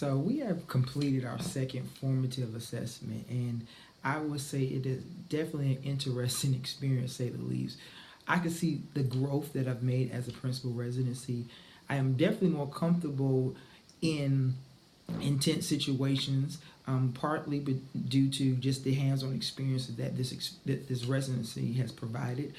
So we have completed our second formative assessment, and I would say it is definitely an interesting experience, say the least. I can see the growth that I've made as a principal residency. I am definitely more comfortable in intense situations, partly due to just the hands-on experiences that this residency has provided.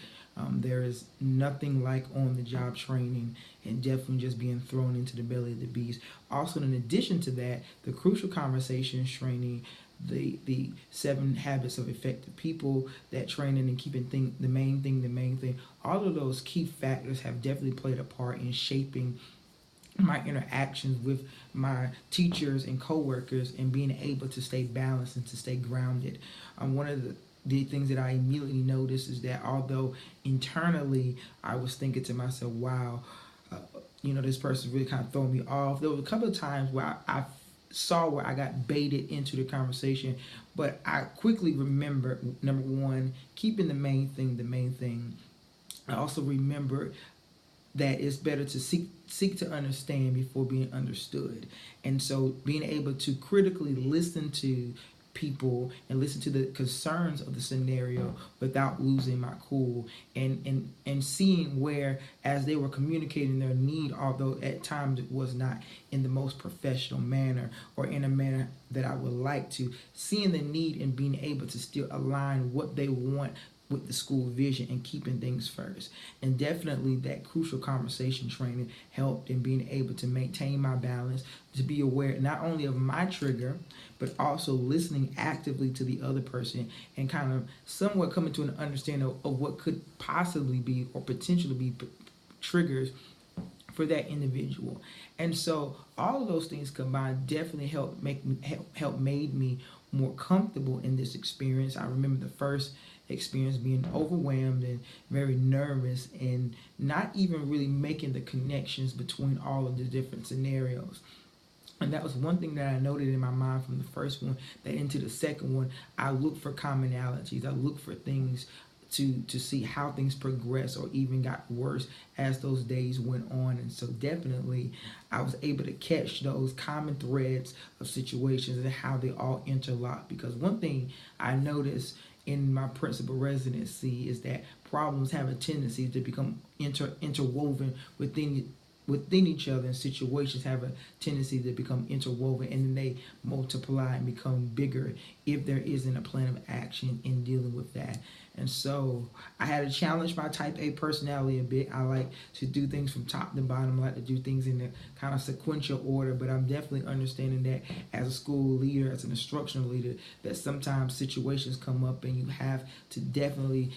There is nothing like on-the-job training and definitely just being thrown into the belly of the beast. Also, in addition to that, the crucial conversations training, the 7 habits of effective people, that training and keeping the main thing. All of those key factors have definitely played a part in shaping my interactions with my teachers and coworkers and being able to stay balanced and to stay grounded. One of the things that I immediately noticed is that although internally I was thinking to myself, wow, uh, this person really kind of throwing me off. There was a couple of times where I saw where I got baited into the conversation, but I quickly remembered, number one, keeping the main thing the main thing. I also remembered that it's better to seek to understand before being understood. And so being able to critically listen to people and listen to the concerns of the scenario without losing my cool, and seeing where, as they were communicating their need, although at times it was not in the most professional manner or in a manner that I would like to, seeing the need and being able to still align what they want with the school vision and keeping things first. And definitely that crucial conversation training helped in being able to maintain my balance, to be aware not only of my trigger, but also listening actively to the other person and kind of somewhat coming to an understanding of what could possibly be or potentially be triggers for that individual. And so all of those things combined definitely help made me more comfortable in this experience. I remember the first experience being overwhelmed and very nervous and not even really making the connections between all of the different scenarios. And that was one thing that I noted in my mind from the first one, that into the second one, I look for commonalities. I look for things to see how things progress or even got worse as those days went on. And so definitely I was able to catch those common threads of situations and how they all interlock. Because one thing I noticed in my principal residency is that problems have a tendency to become interwoven within each other, and situations have a tendency to become interwoven, and then they multiply and become bigger if there isn't a plan of action in dealing with that. And so I had to challenge my type A personality a bit. I like to do things from top to bottom. I like to do things in a kind of sequential order, but I'm definitely understanding that as a school leader, as an instructional leader, that sometimes situations come up and you have to definitely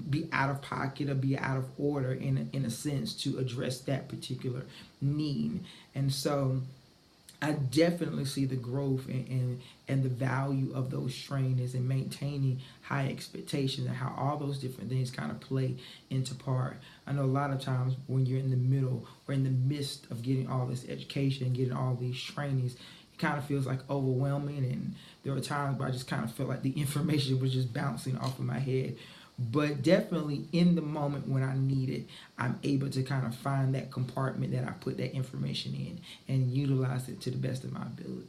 be out of pocket or be out of order in a sense to address that particular need. And so I definitely see the growth and the value of those trainings and maintaining high expectations and how all those different things kind of play into part. I know a lot of times when you're in the middle or in the midst of getting all this education and getting all these trainings, it kind of feels like overwhelming, and there were times where I just kind of felt like the information was just bouncing off of my head. But definitely in the moment when I need it, I'm able to kind of find that compartment that I put that information in and utilize it to the best of my ability.